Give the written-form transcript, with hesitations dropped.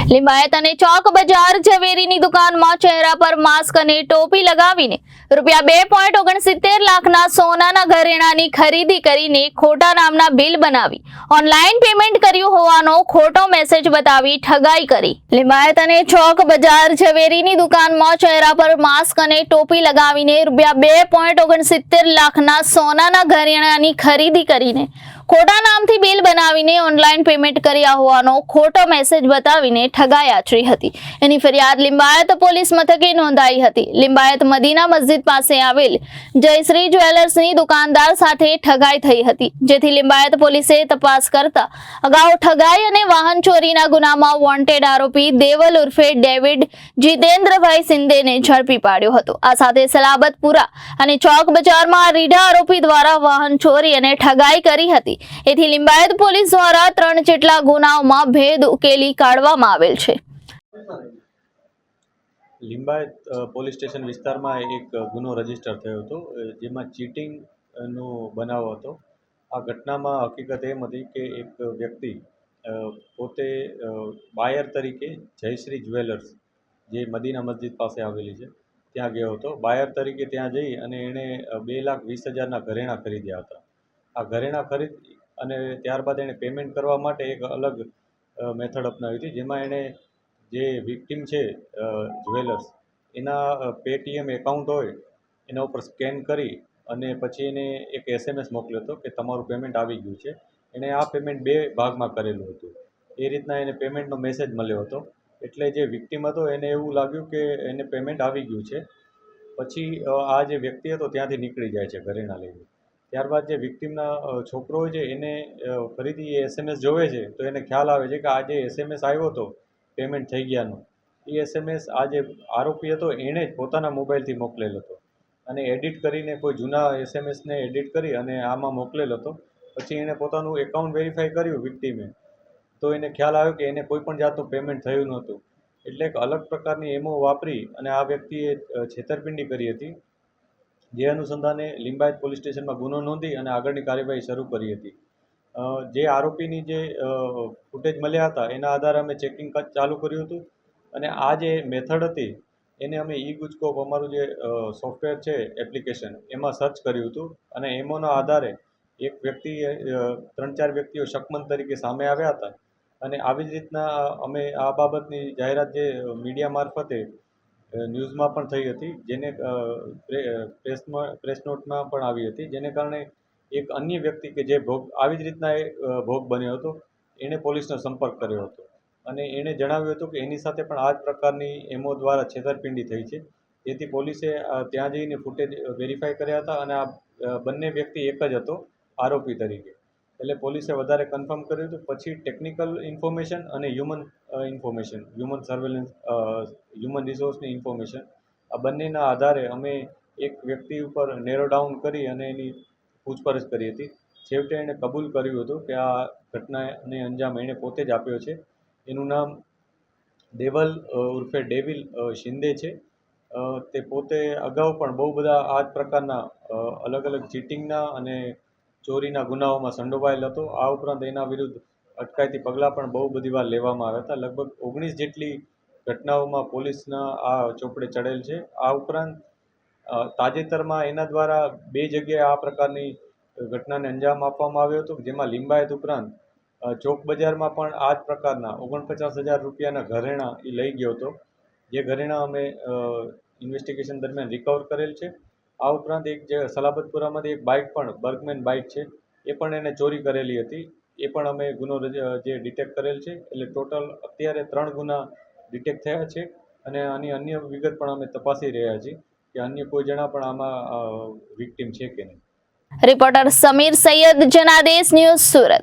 લિંબાયત અને ચોક બજાર ઝવેરીની દુકાનમાં ચહેરા પર માસ્ક અને ટોપી લગાવીને ₹2.69 લાખના સોનાના ઘરેણાંની ખરીદી કરીને ખોટા નામના બિલ બનાવી ઓનલાઈન પેમેન્ટ કર્યું હોવાનો ખોટો મેસેજ બતાવી ઠગાઈ કરી। લિંબાયત અને ચોક બજાર ઝવેરીની દુકાનમાં ચહેરા પર માસ્ક અને ટોપી લગાવીને ₹2.69 લાખના સોનાના ઘરેણાંની ખરીદી કરીને ખોટા નામથી બિલ બનાવીને ઓનલાઈન પેમેન્ટ કર્યા હોવાનો ખોટો મેસેજ બતાવીને ઠગાઈ આચરી હતી। એની ફરિયાદ લિંબાયત પોલીસ મથકે નોંધાઈ હતી। લિંબાયત મદીના મસ્જિદ પાસે આવેલ જયશ્રી જ્વેલર્સની દુકાનદાર સાથે ઠગાઈ થઈ હતી, જેથી લિંબાયત પોલીસે તપાસ કરતા અગાઉ ઠગાઈ અને વાહન ચોરીના ગુનામાં વોન્ટેડ આરોપી દેવલ ઉર્ફે ડેવિડ જીતેન્દ્રભાઈ સિંદેને ઝડપી પાડ્યો હતો। આ સાથે સલાબતપુરા અને ચોક બજારમાં રીઢા આરોપી દ્વારા વાહન ચોરી અને ઠગાઈ કરી હતી। એથી લિંબાયત પોલીસ દ્વારા 3 જેટલા ગુનાઓમાં ભેદ ઉકેલી કાઢવામાં આવેલ છે। લિંબાયત પોલીસ સ્ટેશન વિસ્તારમાં એક ગુનો રજીસ્ટર થયો હતો, જેમાં ચીટિંગનો બનાવ હતો। આ ઘટનામાં હકીકત એમ હતી કે એક વ્યક્તિ પોતે બાયર તરીકે જયશ્રી જ્વેલર્સ, જે મદીના મસ્જિદ પાસે આવેલી છે, ત્યાં ગયો હતો। બાયર તરીકે ત્યાં જઈ અને એણે 2,20,000ના ઘરેણાં ખરીદ્યા હતા। આ ઘરેણાં ખરીદ અને ત્યારબાદ એણે પેમેન્ટ કરવા માટે એક અલગ મેથડ અપનાવી હતી, જેમાં એણે જે વિક્ટિમ છે જ્વેલર્સ, એના પેટીએમ એકાઉન્ટ હોય એના ઉપર સ્કેન કરી અને પછી એને એક SMS મોકલ્યો હતો કે તમારું પેમેન્ટ આવી ગયું છે। એણે આ પેમેન્ટ 2 ભાગમાં કરેલું હતું। એ રીતના એને પેમેન્ટનો મેસેજ મળ્યો હતો, એટલે જે વિક્ટિમ હતો એને એવું લાગ્યું કે એને પેમેન્ટ આવી ગયું છે। પછી આ જે વ્યક્તિ હતો ત્યાંથી નીકળી જાય છે ઘરેણાં લઈને। ત્યારબાદ જે વિક્ટિમના છોકરો હોય છે એને ફરીથી એ SMS જોવે છે, તો એને ખ્યાલ આવે છે કે આ જે SMS આવ્યો હતો પેમેન્ટ થઈ ગયાનો, એ SMS આ જે આરોપી હતો એણે જ પોતાના મોબાઈલથી મોકલેલો હતો અને એડિટ કરીને કોઈ જૂના SMSને એડિટ કરી અને આમાં મોકલેલો હતો। પછી એણે પોતાનું એકાઉન્ટ વેરીફાઈ કર્યું વિક્ટિમે, તો એને ખ્યાલ આવ્યો કે એને કોઈ પણ જાતનું પેમેન્ટ થયું નહોતું। એટલે એક અલગ પ્રકારની એમો વાપરી અને આ વ્યક્તિએ છેતરપિંડી કરી હતી, જે અનુસંધાને લિંબાયત પોલીસ સ્ટેશનમાં ગુનો નોંધી અને આગળની કાર્યવાહી શરૂ કરી હતી। જે આરોપીની જે ફૂટેજ મળ્યા હતા એના આધારે અમે ચેકિંગ ચાલુ કર્યું હતું અને આ જે મેથડ હતી એને અમે ઈ-ગુજકોપ અમારું જે સોફ્ટવેર છે એપ્લિકેશન, એમાં સર્ચ કર્યું હતું અને એમોના આધારે એક વ્યક્તિએ 3-4 વ્યક્તિઓ શકમંદ તરીકે સામે આવ્યા હતા અને આવી જ રીતના અમે આ બાબતની જાહેરાત જે મીડિયા મારફતે ન્યૂઝમાં પણ થઈ હતી, જેને પ્રેસ નોટમાં પણ આવી હતી, જેને કારણે એક અન્ય વ્યક્તિ કે જે આવી જ રીતના ભોગ બન્યો હતો, એણે પોલીસનો સંપર્ક કર્યો હતો અને એણે જણાવ્યું હતું કે એની સાથે પણ આ જ પ્રકારની એમઓ દ્વારા છેતરપિંડી થઈ છે। તેથી પોલીસે ત્યાં જઈને ફૂટેજ વેરીફાઈ કર્યા હતા અને આ બંને વ્યક્તિ એક જ હતો આરોપી તરીકે। એટલે પોલીસે વધારે કન્ફર્મ કર્યું હતું। પછી ટેકનિકલ ઇન્ફોર્મેશન અને ઇન્ફોર્મેશન, હ્યુમન સર્વેલન્સ, હ્યુમન રિસોર્સની ઇન્ફોર્મેશન, આ બંનેના આધારે અમે એક વ્યક્તિ ઉપર નેરો ડાઉન કરી અને એની પૂછપરછ કરી હતી। છેવટે એણે કબૂલ કર્યું હતું કે આ ઘટનાને અંજામ એણે પોતે જ આપ્યો છે। એનું નામ દેવલ ઉર્ફે ડેવિલ શિંદે છે। તે પોતે અગાઉ પણ બહુ બધા આ જ પ્રકારના અલગ અલગ ચીટિંગના અને ચોરીના ગુનાઓમાં સંડોવાયેલ હતો। આ ઉપરાંત એના વિરુદ્ધ અટકાયતી પગલાં પણ બહુ બધી વાર લેવામાં આવ્યા હતા। લગભગ 19 જેટલી ઘટનાઓમાં પોલીસના આ ચોપડે ચડેલ છે। આ ઉપરાંત તાજેતરમાં એના દ્વારા 2 જગ્યાએ આ પ્રકારની ઘટનાને અંજામ આપવામાં આવ્યો હતો, જેમાં લિંબાયત ઉપરાંત ચોક બજારમાં પણ આ જ પ્રકારના 49,000 રૂપિયાના ઘરેણાં એ લઈ ગયો હતો, જે ઘરેણાં અમે ઇન્વેસ્ટિગેશન દરમિયાન રિકવર કરેલ છે। આ ઉપરાંત એક જે સલાબતપુરામાંથી એક બાઇક પણ બર્ગમેન બાઇક છે, એ પણ એને ચોરી કરેલી હતી, એ પણ અમે ગુનો જે ડિટેક્ટ કરેલ છે। એટલે ટોટલ અત્યારે 3 ગુના ડિટેક્ટ થયા છે અને આની અન્ય વિગત પણ અમે તપાસી રહ્યા છીએ કે અન્ય કોઈ જણા પણ આમાં વિક્ટિમ છે કે નહીં। Reporter Samir Sayed, Janadesh news, Surat.